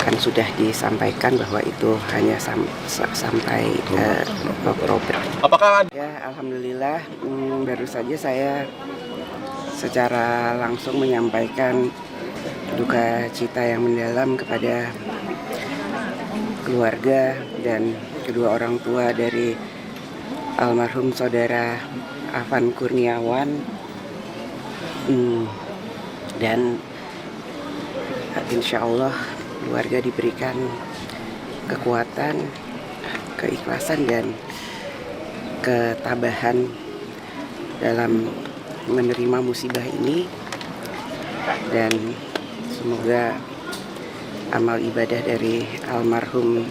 kan sudah disampaikan bahwa itu hanya sampai Oktober. Apakah Ya, alhamdulillah baru saja saya secara langsung menyampaikan duka cita yang mendalam kepada keluarga dan kedua orang tua dari almarhum saudara Afan Kurniawan, dan insya Allah keluarga diberikan kekuatan, keikhlasan dan ketabahan dalam menerima musibah ini, dan semoga amal ibadah dari almarhum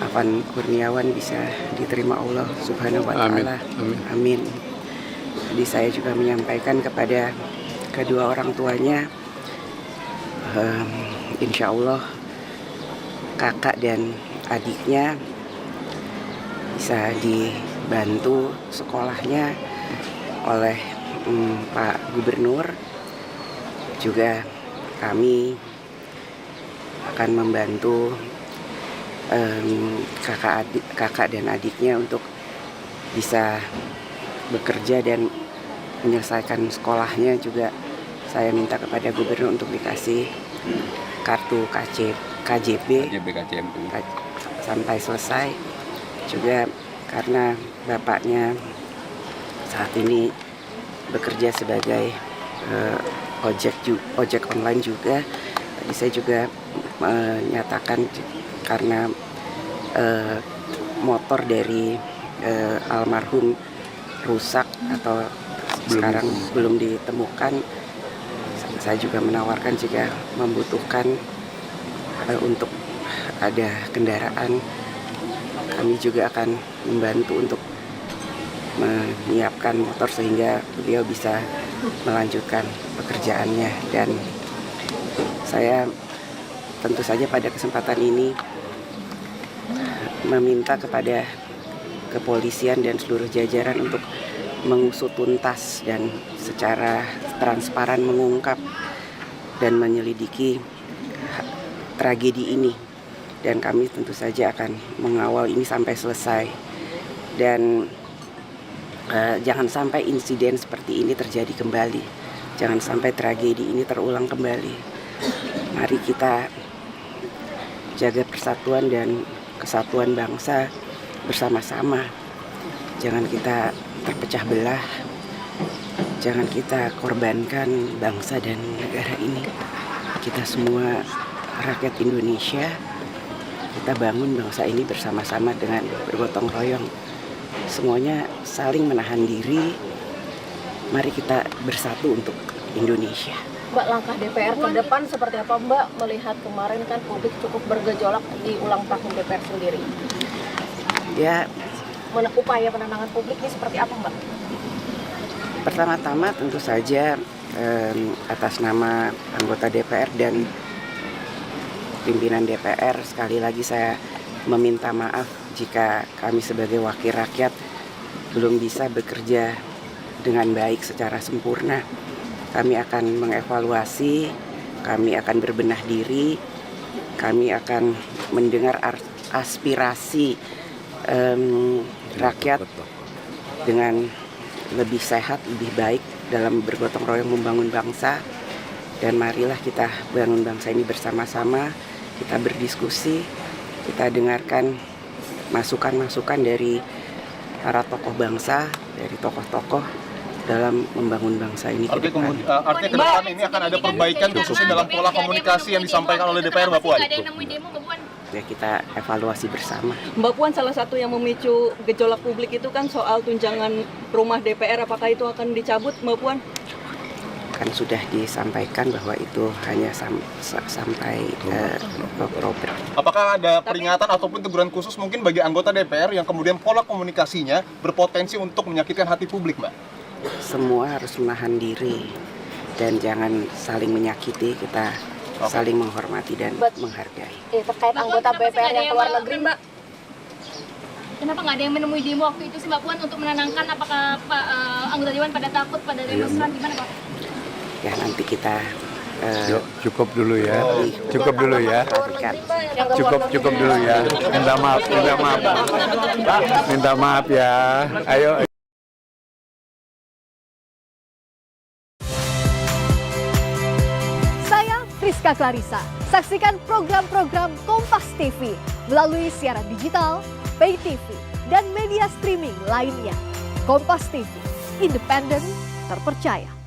Afan Kurniawan bisa diterima Allah Subhanahu wa Ta'ala. Amin. Jadi saya juga menyampaikan kepada kedua orang tuanya, insya Allah kakak dan adiknya bisa dibantu sekolahnya oleh Pak Gubernur. Juga kami akan membantu kakak dan adiknya untuk bisa bekerja dan menyelesaikan sekolahnya. Juga saya minta kepada Gubernur untuk dikasih kartu KJB sampai selesai. Juga karena bapaknya saat ini bekerja sebagai ojek online juga. Tadi saya juga menyatakan karena motor dari almarhum rusak atau sekarang belum ditemukan, saya juga menawarkan jika membutuhkan untuk ada kendaraan, kami juga akan membantu untuk menyiapkan motor sehingga beliau bisa melanjutkan pekerjaannya. Dan saya tentu saja pada kesempatan ini meminta kepada kepolisian dan seluruh jajaran untuk mengusut tuntas dan secara transparan mengungkap dan menyelidiki tragedi ini. Dan kami tentu saja akan mengawal ini sampai selesai. Dan jangan sampai insiden seperti ini terjadi kembali. Jangan sampai tragedi ini terulang kembali. Mari kita jaga persatuan dan kesatuan bangsa bersama-sama. Jangan kita terpecah belah. Jangan kita korbankan bangsa dan negara ini. Kita semua rakyat Indonesia. Kita bangun bangsa ini bersama-sama dengan bergotong royong. Semuanya saling menahan diri. Mari kita bersatu untuk Indonesia. Mbak, langkah DPR ke depan seperti apa Mbak? Melihat kemarin kan publik cukup bergejolak di ulang tahun DPR sendiri. Ya, Upaya penenangan publik ini seperti apa Mbak? pertama-tama tentu saja atas nama anggota DPR dan pimpinan DPR, sekali lagi saya meminta maaf jika kami sebagai wakil rakyat belum bisa bekerja dengan baik secara sempurna. Kami akan mengevaluasi, kami akan berbenah diri, kami akan mendengar aspirasi rakyat dengan lebih sehat, lebih baik dalam bergotong royong membangun bangsa. Dan marilah kita bangun bangsa ini bersama-sama, kita berdiskusi, kita dengarkan masukan-masukan dari para tokoh bangsa, dari tokoh-tokoh dalam membangun bangsa ini ke depan. Artinya ke depan ini akan ada perbaikan khususnya dalam pola komunikasi yang disampaikan oleh DPR, Mbak Puan? Ya, kita evaluasi bersama. Mbak Puan, salah satu yang memicu gejolak publik itu kan soal tunjangan rumah DPR, apakah itu akan dicabut, Mbak Puan? Kan sudah disampaikan bahwa itu hanya sampai Oktober. Apakah ada peringatan ataupun teguran khusus mungkin bagi anggota DPR yang kemudian pola komunikasinya berpotensi untuk menyakitkan hati publik, Mbak? Semua harus menahan diri dan jangan saling menyakiti, kita saling menghormati dan menghargai. Terkait anggota DPR yang keluar negeri Mbak, kenapa nggak ada yang menemui demo waktu itu sih Mbak Puan untuk menenangkan? Apakah anggota Dewan pada takut pada demonstran, gimana Pak? Ya, nanti kita Cukup dulu ya. Cukup dulu ya. klarifikasi. Yang ke luar negeri. Cukup dulu ya. Minta maaf. Minta maaf ya. Ayo. Saya Friska Clarissa. Saksikan program-program Kompas TV melalui siaran digital, pay TV, dan media streaming lainnya. Kompas TV, independen, terpercaya.